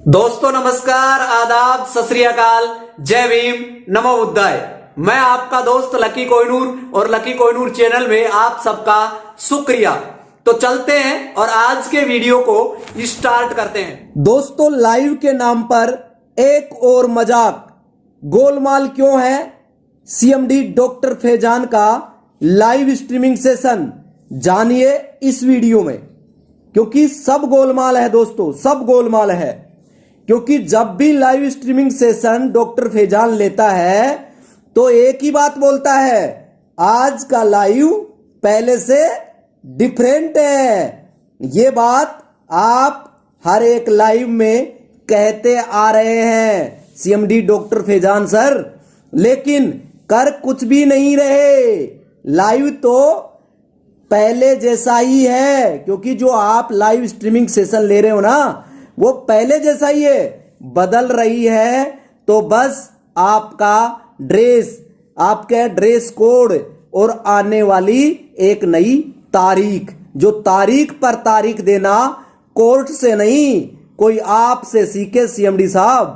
दोस्तों नमस्कार, आदाब, सत श्री अकाल, जय भीम, नमो बुद्धाय। मैं आपका दोस्त लकी कोहिनूर और लकी कोहिनूर चैनल में आप सबका शुक्रिया। तो चलते हैं और आज के वीडियो को स्टार्ट करते हैं। दोस्तों लाइव के नाम पर एक और मजाक, गोलमाल क्यों है? सीएमडी डॉक्टर फैजान का लाइव स्ट्रीमिंग सेशन जानिए इस वीडियो में, क्योंकि सब गोलमाल है दोस्तों, सब गोलमाल है। क्योंकि जब भी live streaming session doctor Faizan लेता है तो एक ही बात बोलता है, आज का लाइव पहले से डिफरेंट है। ये बात आप हर एक लाइव में कहते आ रहे हैं सीएमडी डॉक्टर फैजान सर, लेकिन कर कुछ भी नहीं रहे। लाइव तो पहले जैसा ही है, क्योंकि जो आप लाइव स्ट्रीमिंग सेशन ले रहे हो ना वो पहले जैसा ही है। बदल रही है तो बस आपका ड्रेस, आपके ड्रेस कोड और आने वाली एक नई तारीख, जो तारीख पर तारीख देना कोर्ट से नहीं, कोई आपसे सीखे सीएमडी साहब,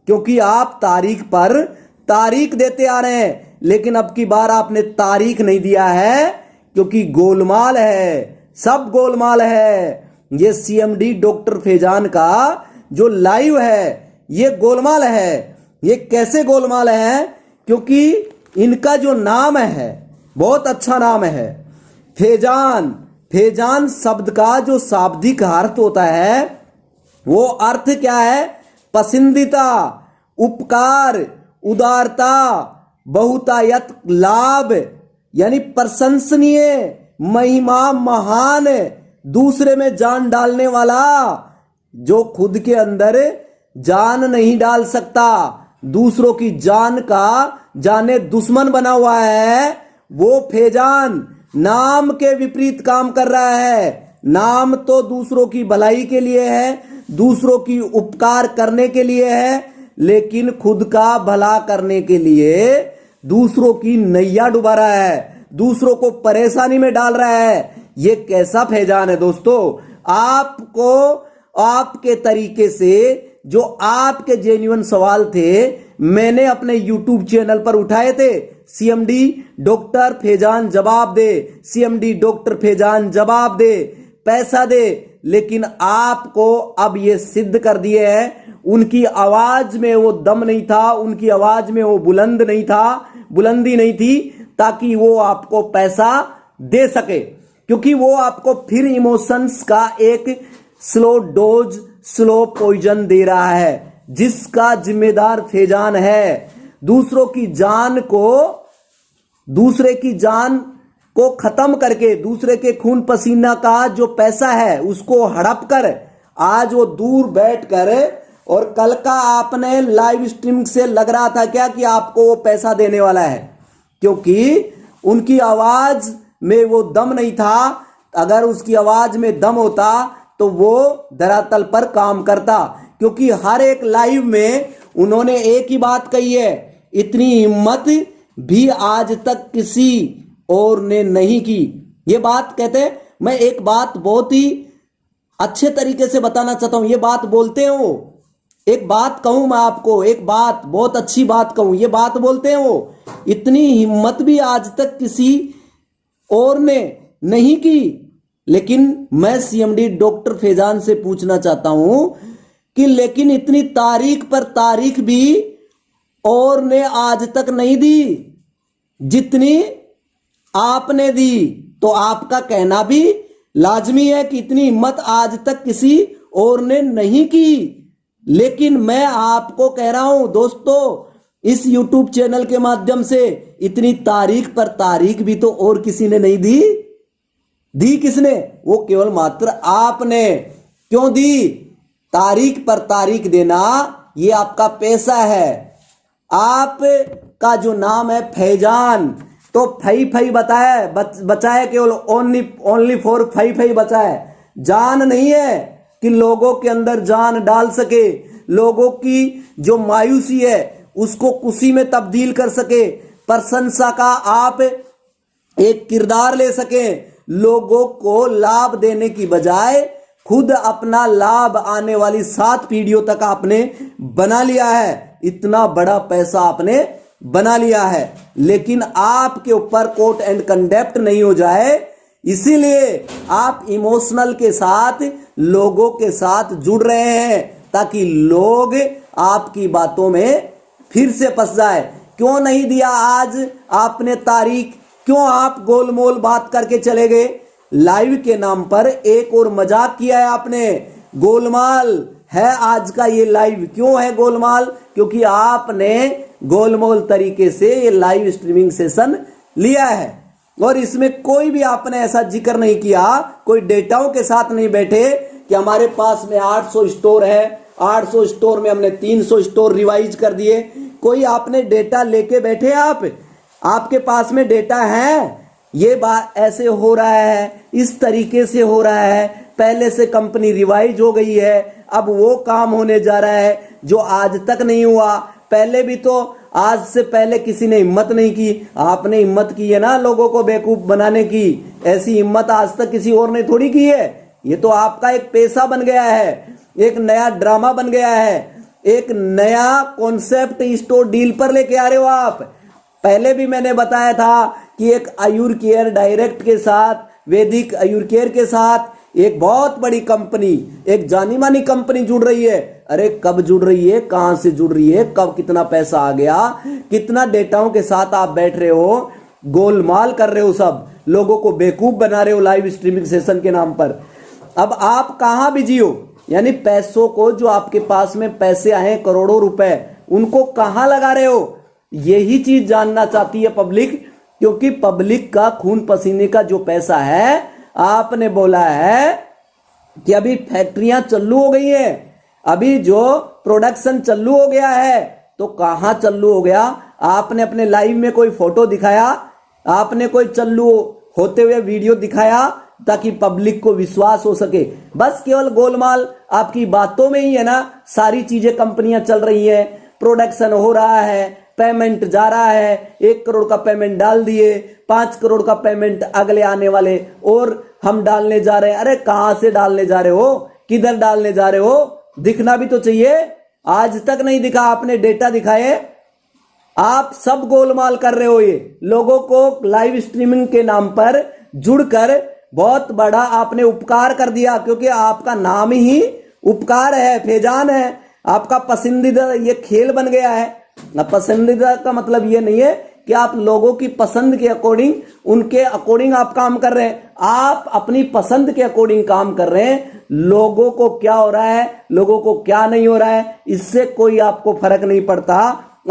क्योंकि आप तारीख पर तारीख देते आ रहे हैं। लेकिन अब की बार आपने तारीख नहीं दिया है, क्योंकि गोलमाल है, सब गोलमाल है। ये सीएमडी डॉक्टर फैजान का जो लाइव है ये गोलमाल है। ये कैसे गोलमाल है? क्योंकि इनका जो नाम है बहुत अच्छा नाम है, फैजान। फैजान शब्द का जो शाब्दिक अर्थ होता है वो अर्थ क्या है? पसंदीदा, उपकार, उदारता, बहुतायत लाभ, यानी प्रशंसनीय, महिमा, महान, दूसरे में जान डालने वाला। जो खुद के अंदर जान नहीं डाल सकता, दूसरों की जान का जाने दुश्मन बना हुआ है, वो फैजान नाम के विपरीत काम कर रहा है। नाम तो दूसरों की भलाई के लिए है, दूसरों की उपकार करने के लिए है, लेकिन खुद का भला करने के लिए दूसरों की नैया डुबा रहा है, दूसरों को परेशानी में डाल रहा है। ये कैसा फैजान है दोस्तों? आपको आपके तरीके से जो आपके जेन्युइन सवाल थे मैंने अपने यूट्यूब चैनल पर उठाए थे, सीएमडी डॉक्टर फैजान जवाब दे, सीएमडी डॉक्टर फैजान जवाब दे, पैसा दे, लेकिन आपको अब ये सिद्ध कर दिए हैं। उनकी आवाज में वो दम नहीं था, उनकी आवाज में वो बुलंद नहीं था, बुलंदी नहीं थी, ताकि वो आपको पैसा दे सके, क्योंकि वो आपको फिर इमोशंस का एक स्लो डोज, स्लो पॉइजन दे रहा है, जिसका जिम्मेदार फैजान है। दूसरे की जान को खत्म करके, दूसरे के खून पसीना का जो पैसा है उसको हड़प कर आज वो दूर बैठकर, और कल का आपने लाइव स्ट्रीम से लग रहा था क्या कि आपको वो पैसा देने वाला है, क्योंकि उनकी आवाज में वो दम नहीं था। अगर उसकी आवाज में दम होता तो वो धरातल पर काम करता, क्योंकि हर एक लाइव में उन्होंने एक ही बात कही है, इतनी हिम्मत भी आज तक किसी और ने नहीं की। ये बात कहते हैं, मैं एक बात बहुत ही अच्छे तरीके से बताना चाहता हूं, ये बात बोलते हैं वो, एक बात कहूं मैं आपको, एक बात बहुत अच्छी बात कहूं, ये बात बोलते हैं वो, इतनी हिम्मत भी आज तक किसी और ने नहीं की। लेकिन मैं सीएमडी डॉक्टर फैजान से पूछना चाहता हूं कि लेकिन इतनी तारीख पर तारीख भी और ने आज तक नहीं दी जितनी आपने दी, तो आपका कहना भी लाजमी है कि इतनी हिम्मत आज तक किसी और ने नहीं की। लेकिन मैं आपको कह रहा हूं दोस्तों, इस यूट्यूब चैनल के माध्यम से इतनी तारीख पर तारीख भी तो और किसी ने नहीं दी किसने? वो केवल मात्र आपने। क्यों दी? तारीख पर तारीख देना ये आपका पेशा है। आपका जो नाम है फैजान, तो फई फई बचाए केवल ओनली फॉर फई फई बचाए, जान नहीं है कि लोगों के अंदर जान डाल सके, लोगों की जो मायूसी है उसको खुशी में तब्दील कर सके, प्रशंसा का आप एक किरदार ले सके, लोगों को लाभ देने की बजाय खुद अपना लाभ आने वाली 7 पीढ़ियों तक आपने बना लिया है, इतना बड़ा पैसा आपने बना लिया है। लेकिन आपके ऊपर कोर्ट एंड कंडक्ट नहीं हो जाए, इसीलिए आप इमोशनल के साथ लोगों के साथ जुड़ रहे हैं, ताकि लोग आपकी बातों में फिर से फंस जाए। क्यों नहीं दिया आज आपने तारीख, क्यों आप गोलमोल बात करके चले गए? लाइव के नाम पर एक और मजाक किया है आपने। गोलमाल है आज का ये लाइव। क्यों है गोलमाल? क्योंकि आपने गोलमोल तरीके से ये लाइव स्ट्रीमिंग सेशन लिया है और इसमें कोई भी आपने ऐसा जिक्र नहीं किया, कोई डेटाओं के साथ नहीं बैठे कि हमारे पास में 800 स्टोर है, 800 स्टोर में हमने 300 स्टोर रिवाइज कर दिए। कोई आपने डेटा लेके बैठे? आपके पास में डेटा है? ये बात ऐसे हो रहा है, इस तरीके से हो रहा है, पहले से कंपनी रिवाइज हो गई है, अब वो काम होने जा रहा है जो आज तक नहीं हुआ। पहले भी तो आज से पहले किसी ने हिम्मत नहीं की, आपने हिम्मत की है ना लोगों को बेवकूफ बनाने की। ऐसी हिम्मत आज तक किसी और ने थोड़ी की है। ये तो आपका एक पेशा बन गया है, एक नया ड्रामा बन गया है, एक नया कॉन्सेप्ट स्टोर डील पर लेके आ रहे हो आप। पहले भी मैंने बताया था कि एक आयुर केयर डायरेक्ट के साथ, वैदिक आयुर केयर के साथ एक बहुत बड़ी कंपनी, एक जानी मानी कंपनी जुड़ रही है। अरे कब जुड़ रही है, कहां से जुड़ रही है, कब कितना पैसा आ गया, कितना डेटाओं के साथ आप बैठ रहे हो, गोलमाल कर रहे हो, सब लोगों को बेवकूफ बना रहे हो लाइव स्ट्रीमिंग सेशन के नाम पर। अब आप कहां बिजी हो? यानी पैसों को, जो आपके पास में पैसे आए करोड़ों रुपए, उनको कहां लगा रहे हो? यही चीज जानना चाहती है पब्लिक, क्योंकि पब्लिक का खून पसीने का जो पैसा है, आपने बोला है कि अभी फैक्ट्रियां चालू हो गई हैं, अभी जो प्रोडक्शन चालू हो गया है, तो कहां चालू हो गया? आपने अपने लाइव में कोई फोटो दिखाया? आपने कोई चालू होते हुए वीडियो दिखाया ताकि पब्लिक को विश्वास हो सके? बस केवल गोलमाल आपकी बातों में ही है ना। सारी चीजें कंपनियां चल रही हैं, प्रोडक्शन हो रहा है, पेमेंट जा रहा है, 1 करोड़ का पेमेंट डाल दिए, 5 करोड़ का पेमेंट अगले आने वाले और हम डालने जा रहे हैं। अरे कहां से डालने जा रहे हो, किधर डालने जा रहे हो? दिखना भी तो चाहिए। आज तक नहीं दिखा, आपने डेटा दिखाए। आप सब गोलमाल कर रहे हो। ये लोगों को लाइव स्ट्रीमिंग के नाम पर जुड़कर बहुत बड़ा आपने उपकार कर दिया, क्योंकि आपका नाम ही उपकार है, फैजान है। आपका पसंदीदा ये खेल बन गया है। पसंदीदा का मतलब ये नहीं है कि आप लोगों की पसंद के अकॉर्डिंग, उनके अकॉर्डिंग आप काम कर रहे हैं। आप अपनी पसंद के अकॉर्डिंग काम कर रहे हैं। लोगों को क्या हो रहा है, लोगों को क्या नहीं हो रहा है, इससे कोई आपको फर्क नहीं पड़ता।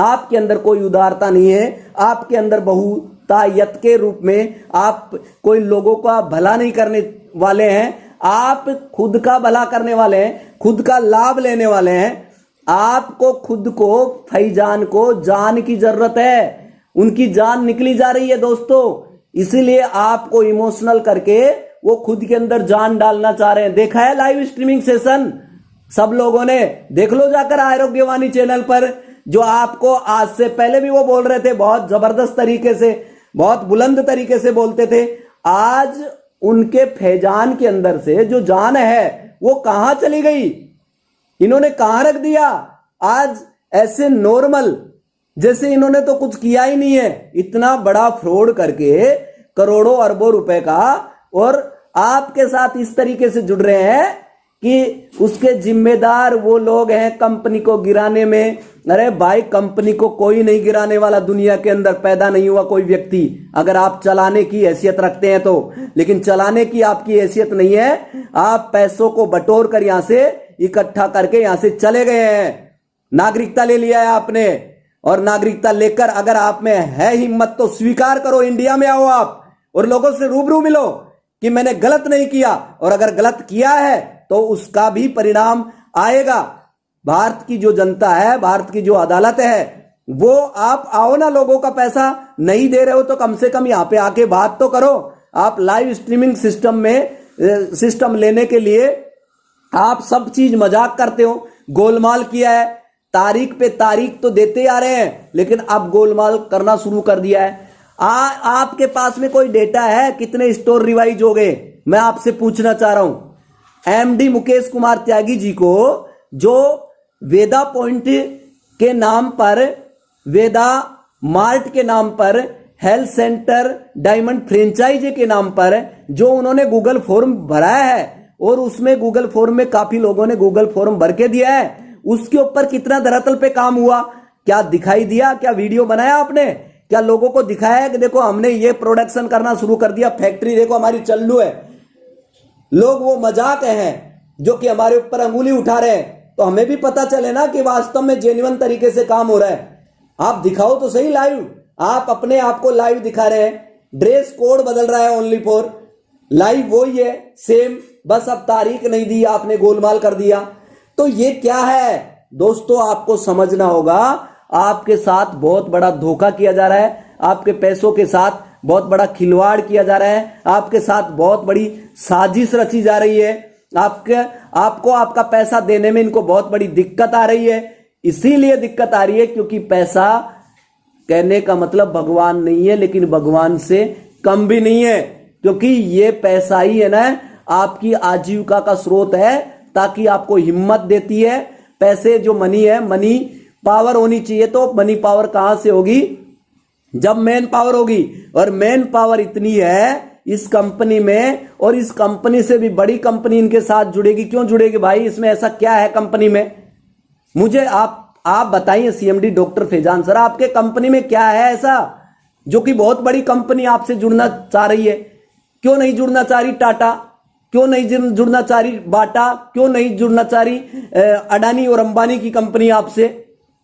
आपके अंदर कोई उदारता नहीं है, आपके अंदर बहुतायत के रूप में आप कोई लोगों का भला नहीं करने वाले हैं। आप खुद का भला करने वाले हैं, खुद का लाभ लेने वाले हैं। आपको खुद को, फैजान को जान की जरूरत है। उनकी जान निकली जा रही है दोस्तों, इसीलिए आपको इमोशनल करके वो खुद के अंदर जान डालना चाह रहे हैं। देखा है लाइव स्ट्रीमिंग सेशन सब लोगों ने? देख लो जाकर आरोग्यवाणी चैनल पर। जो आपको आज से पहले भी वो बोल रहे थे, बहुत जबरदस्त तरीके से, बहुत बुलंद तरीके से बोलते थे, आज उनके फैजान के अंदर से जो जान है वो कहां चली गई? इन्होंने कहां रख दिया? आज ऐसे नॉर्मल जैसे इन्होंने तो कुछ किया ही नहीं है, इतना बड़ा फ्रॉड करके करोड़ों अरबों रुपए का, और आपके साथ इस तरीके से जुड़ रहे हैं कि उसके जिम्मेदार वो लोग हैं कंपनी को गिराने में। अरे भाई, कंपनी को कोई नहीं गिराने वाला, दुनिया के अंदर पैदा नहीं हुआ कोई व्यक्ति, अगर आप चलाने की हैसियत रखते हैं तो। लेकिन चलाने की आपकी हैसियत नहीं है। आप पैसों को बटोर कर यहां से इकट्ठा करके यहां से चले गए हैं। नागरिकता ले लिया है आपने, और नागरिकता लेकर अगर आप में है हिम्मत तो स्वीकार करो, इंडिया में आओ आप और लोगों से रूबरू मिलो कि मैंने गलत नहीं किया, और अगर गलत किया है तो उसका भी परिणाम आएगा। भारत की जो जनता है, भारत की जो अदालत है, वो आप आओ ना। लोगों का पैसा नहीं दे रहे हो तो कम से कम यहां पे आके बात तो करो। आप लाइव स्ट्रीमिंग सिस्टम लेने के लिए आप सब चीज मजाक करते हो। गोलमाल किया है, तारीख पे तारीख तो देते आ रहे हैं, लेकिन अब गोलमाल करना शुरू कर दिया है। आपके पास में कोई डेटा है कितने स्टोर रिवाइज हो गए? मैं आपसे पूछना चाह रहा हूं। एमडी मुकेश कुमार त्यागी जी को, जो वेदा पॉइंट के नाम पर, वेदा मार्ट के नाम पर, हेल्थ सेंटर डायमंड फ्रेंचाइजी के नाम पर जो उन्होंने गूगल फॉर्म भराया है, और उसमें गूगल फॉर्म में काफी लोगों ने गूगल फॉर्म भर के दिया है, उसके ऊपर कितना धरातल पे काम हुआ, क्या दिखाई दिया? क्या वीडियो बनाया आपने? क्या लोगों को दिखाया कि देखो हमने ये प्रोडक्शन करना शुरू कर दिया, फैक्ट्री देखो हमारी चालू है? लोग वो मजाक हैं जो कि हमारे ऊपर अंगुली उठा रहे हैं, तो हमें भी पता चले ना कि वास्तव में जेन्युइन तरीके से काम हो रहा है। आप दिखाओ तो सही लाइव, आप अपने आप को लाइव दिखा रहे हैं, ड्रेस कोड बदल रहा है ओनली फॉर, लाइव वही है सेम, बस अब तारीख नहीं दी, आपने गोलमाल कर दिया। तो ये क्या है दोस्तों? आपको समझना होगा, आपके साथ बहुत बड़ा धोखा किया जा रहा है, आपके पैसों के साथ बहुत बड़ा खिलवाड़ किया जा रहा है, आपके साथ बहुत बड़ी साजिश रची जा रही है, आपको आपका पैसा देने में इनको बहुत बड़ी दिक्कत आ रही है। इसीलिए दिक्कत आ रही है क्योंकि पैसा, कहने का मतलब भगवान नहीं है, लेकिन भगवान से कम भी नहीं है, क्योंकि ये पैसा ही है ना आपकी आजीविका का स्रोत है, ताकि आपको हिम्मत देती है। पैसे जो मनी है, मनी पावर होनी चाहिए, तो मनी पावर कहां से होगी? जब मैन पावर होगी, और मैन पावर इतनी है इस कंपनी में, और इस कंपनी से भी बड़ी कंपनी इनके साथ जुड़ेगी। क्यों जुड़ेगी भाई? इसमें ऐसा क्या है कंपनी में? मुझे आप बताइए सीएमडी डॉक्टर फैजान सर, आपके कंपनी में क्या है ऐसा जो कि बहुत बड़ी कंपनी आपसे जुड़ना चाह रही है? क्यों नहीं जुड़ना चाह रही टाटा? क्यों नहीं जुड़ना चाह रही बाटा? क्यों नहीं जुड़ना चाह रही अडानी और अंबानी की कंपनी आपसे?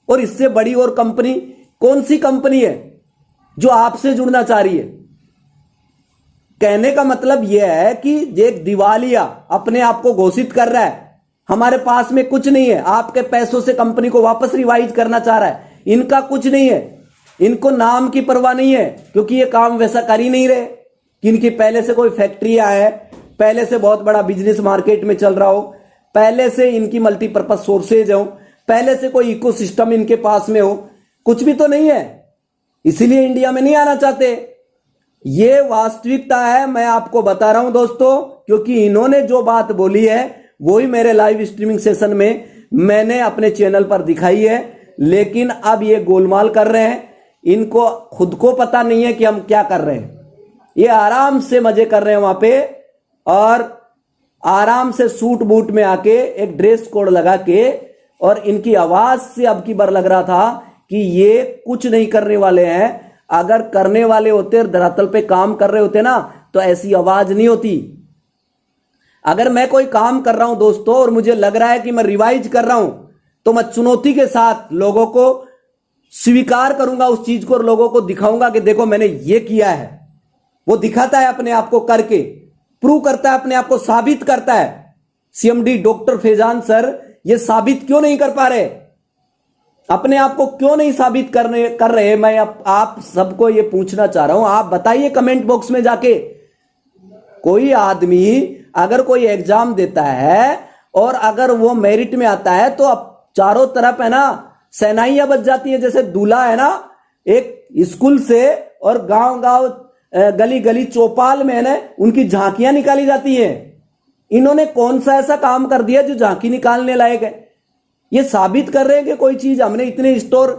और इससे बड़ी और कंपनी कौन सी कंपनी है जो आपसे जुड़ना चाह रही है? कहने का मतलब यह है कि एक दिवालिया अपने आप को घोषित कर रहा है, हमारे पास में कुछ नहीं है, आपके पैसों से कंपनी को वापस रिवाइज करना चाह रहा है। इनका कुछ नहीं है, इनको नाम की परवाह नहीं है, क्योंकि ये काम वैसा कर ही नहीं रहे कि इनकी पहले से कोई फैक्ट्रियां है, पहले से बहुत बड़ा बिजनेस मार्केट में चल रहा हो, पहले से इनकी मल्टीपर्पज सोर्सेज हो, पहले से कोई इकोसिस्टम इनके पास में हो, कुछ भी तो नहीं है। इसीलिए इंडिया में नहीं आना चाहते। ये वास्तविकता है, मैं आपको बता रहा हूं दोस्तों, क्योंकि इन्होंने जो बात बोली है वही मेरे लाइव स्ट्रीमिंग सेशन में मैंने अपने चैनल पर दिखाई है। लेकिन अब ये गोलमाल कर रहे हैं, इनको खुद को पता नहीं है कि हम क्या कर रहे हैं। ये आराम से मजे कर रहे हैं वहां पे, और आराम से सूट बूट में आके एक ड्रेस कोड लगा के, और इनकी आवाज से अब की बार लग रहा था कि ये कुछ नहीं करने वाले हैं। अगर करने वाले होते, धरातल पे काम कर रहे होते ना, तो ऐसी आवाज नहीं होती। अगर मैं कोई काम कर रहा हूं दोस्तों और मुझे लग रहा है कि मैं रिवाइज कर रहा हूं, तो मैं चुनौती के साथ लोगों को स्वीकार करूंगा उस चीज को, और लोगों को दिखाऊंगा कि देखो मैंने ये किया है। वो दिखाता है अपने आप को करके, प्रूव करता है अपने आप को, साबित करता है। सीएमडी डॉक्टर फैजान सर ये साबित क्यों नहीं कर पा रहे? अपने आप को क्यों नहीं साबित कर रहे? मैं आप सबको ये पूछना चाह रहा हूं, आप बताइए कमेंट बॉक्स में जाके। कोई आदमी अगर कोई एग्जाम देता है और अगर वो मेरिट में आता है, तो अब चारों तरफ है ना सेनाइयां बच जाती है। जैसे दूल्हा है ना, एक स्कूल से और गांव गांव गली गली चौपाल में है ना, उनकी झांकियां निकाली जाती हैं। इन्होंने कौन सा ऐसा काम कर दिया जो झांकी निकालने लायक है? ये साबित कर रहे हैं कि कोई चीज हमने इतने स्टोर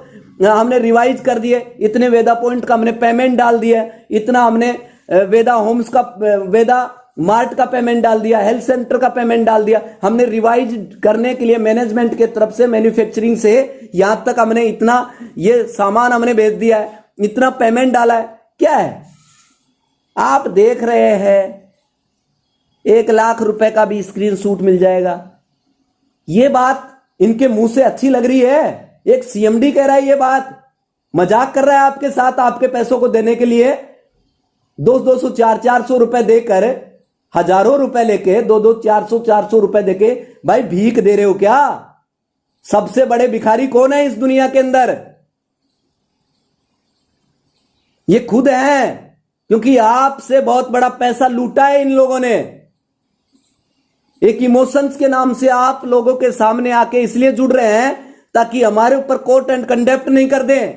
हमने रिवाइज कर दिए, इतने वेदा पॉइंट का हमने पेमेंट डाल दिया, इतना हमने वेदा होम्स का, वेदा मार्ट का पेमेंट डाल दिया, हेल्थ सेंटर का पेमेंट डाल दिया। हमने रिवाइज करने के लिए मैनेजमेंट के तरफ से, मैन्युफैक्चरिंग से यहां तक हमने इतना ये सामान हमने भेज दिया है, इतना पेमेंट डाला है। क्या है? आप देख रहे हैं 1 लाख रुपए का भी स्क्रीनशॉट मिल जाएगा। ये बात इनके मुंह से अच्छी लग रही है? एक सीएमडी कह रहा है ये बात, मजाक कर रहा है आपके साथ, आपके पैसों को देने के लिए 200 400 रुपए देकर, हजारों रुपए लेके 200 400 रुपए देके, भाई भीख दे रहे हो क्या? सबसे बड़े भिखारी कौन है इस दुनिया के अंदर? ये खुद हैं, क्योंकि आपसे बहुत बड़ा पैसा लूटा है इन लोगों ने। एक इमोशंस के नाम से आप लोगों के सामने आके इसलिए जुड़ रहे हैं ताकि हमारे ऊपर कोर्ट एंड कंडेप्ट नहीं कर दें।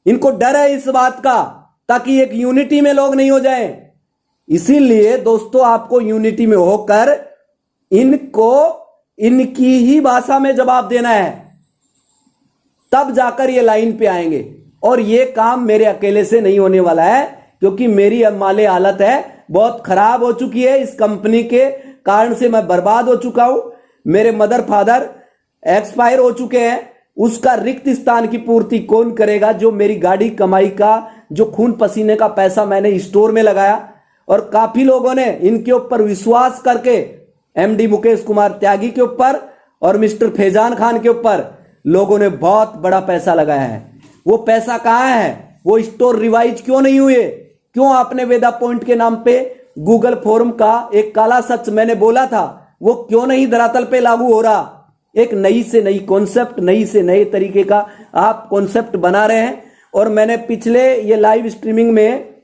इनको डर है इस बात का, ताकि एक यूनिटी में लोग नहीं हो जाएं। इसीलिए दोस्तों आपको यूनिटी में होकर इनको इनकी ही भाषा में जवाब देना है, तब जाकर ये लाइन पे आएंगे। और ये काम मेरे अकेले से नहीं होने वाला है, क्योंकि मेरी अब माले हालत है बहुत खराब हो चुकी है। इस कंपनी के कारण से मैं बर्बाद हो चुका हूं। मेरे मदर फादर एक्सपायर हो चुके हैं। उसका रिक्त स्थान की पूर्ति कौन करेगा? जो मेरी गाड़ी कमाई का, जो खून पसीने का पैसा मैंने स्टोर में लगाया। और काफी लोगों ने इनके ऊपर विश्वास करके, एमडी मुकेश कुमार त्यागी के ऊपर और मिस्टर फैजान खान के ऊपर लोगों ने बहुत बड़ा पैसा लगाया है। वो पैसा कहां है? वो स्टोर रिवाइज क्यों नहीं हुए? क्यों आपने वेदा पॉइंट के नाम पे गूगल फोरम का एक काला सच मैंने बोला था, वो क्यों नहीं धरातल पे लागू हो रहा? एक नई से नई कॉन्सेप्ट, नई से नए तरीके का आप कॉन्सेप्ट बना रहे हैं। और मैंने पिछले ये लाइव स्ट्रीमिंग में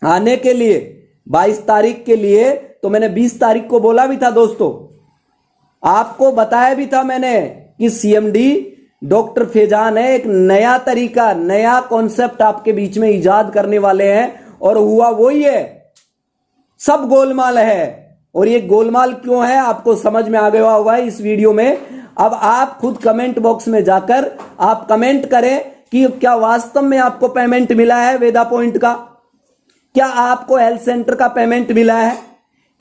आने के लिए 22 तारीख के लिए, तो मैंने 20 तारीख को बोला भी था दोस्तों, आपको बताया भी था मैंने कि सीएमडी डॉक्टर फैजान है, एक नया तरीका, नया कॉन्सेप्ट आपके बीच में इजाद करने वाले हैं। और हुआ वही है, सब गोलमाल है। और ये गोलमाल क्यों है आपको समझ में आ गया हुआ है इस वीडियो में। अब आप खुद कमेंट बॉक्स में जाकर आप कमेंट करें कि क्या वास्तव में आपको पेमेंट मिला है वेदा पॉइंट का? क्या आपको हेल्थ सेंटर का पेमेंट मिला है?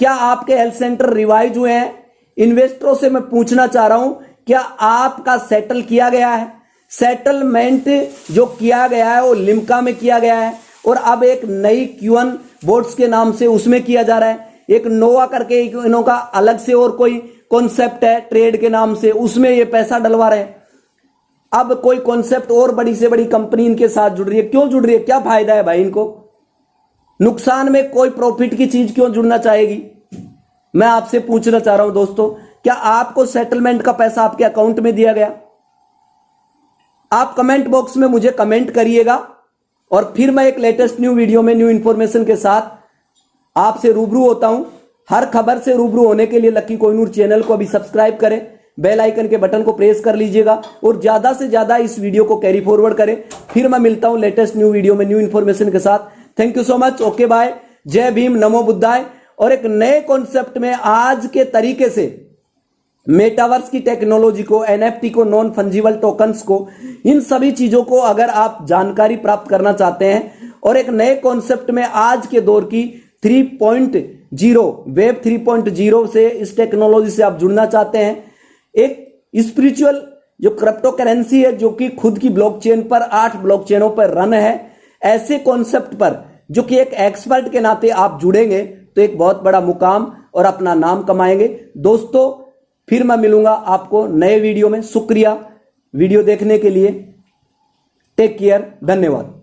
क्या आपके हेल्थ सेंटर रिवाइज हुए हैं? इन्वेस्टरों से मैं पूछना चाह रहा हूं, क्या आपका सेटल किया गया है? सेटलमेंट जो किया गया है वो लिम्का में किया गया है, और अब एक नई क्यूएन बोर्ड्स के नाम से उसमें किया जा रहा है। एक नोवा करके इनों का अलग से और कोई कॉन्सेप्ट है ट्रेड के नाम से, उसमें ये पैसा डलवा रहे हैं। अब कोई कॉन्सेप्ट और बड़ी से बड़ी कंपनी इनके साथ जुड़ रही है। क्यों जुड़ रही है? क्या फायदा है भाई इनको? नुकसान में कोई प्रॉफिट की चीज क्यों जुड़ना चाहेगी? मैं आपसे पूछना चाह रहा हूं दोस्तों, क्या आपको सेटलमेंट का पैसा आपके अकाउंट में दिया गया? आप कमेंट बॉक्स में मुझे कमेंट करिएगा, और फिर मैं एक लेटेस्ट न्यू वीडियो में न्यू इंफॉर्मेशन के साथ आपसे रूबरू होता हूं। हर खबर से रूबरू होने के लिए लकी कोहिनूर चैनल को अभी सब्सक्राइब करें, बेल आइकन के बटन को प्रेस कर लीजिएगा, और ज्यादा से ज्यादा इस वीडियो को कैरी फॉरवर्ड करें। फिर मैं मिलता हूं लेटेस्ट न्यू वीडियो में न्यू इंफॉर्मेशन के साथ। Thank you so much. Okay bye. जय भीम, नमो बुद्धाय। और एक नए कॉन्सेप्ट में आज के तरीके से मेटावर्स की टेक्नोलॉजी को, एनएफटी को, नॉन फंजिबल टोकन्स को, इन सभी चीजों को अगर आप जानकारी प्राप्त करना चाहते हैं और एक नए कॉन्सेप्ट में आज के दौर की 3.0 वेब 3.0 से, इस टेक्नोलॉजी से आप जुड़ना चाहते हैं, एक स्पिरिचुअल जो क्रिप्टो करेंसी है जो कि खुद की ब्लॉकचेन पर 8 ब्लॉकचेनों पर रन है, ऐसे कॉन्सेप्ट पर जो कि एक एक्सपर्ट के नाते आप जुड़ेंगे तो एक बहुत बड़ा मुकाम और अपना नाम कमाएंगे। दोस्तों फिर मैं मिलूंगा आपको नए वीडियो में। शुक्रिया वीडियो देखने के लिए। टेक केयर, धन्यवाद।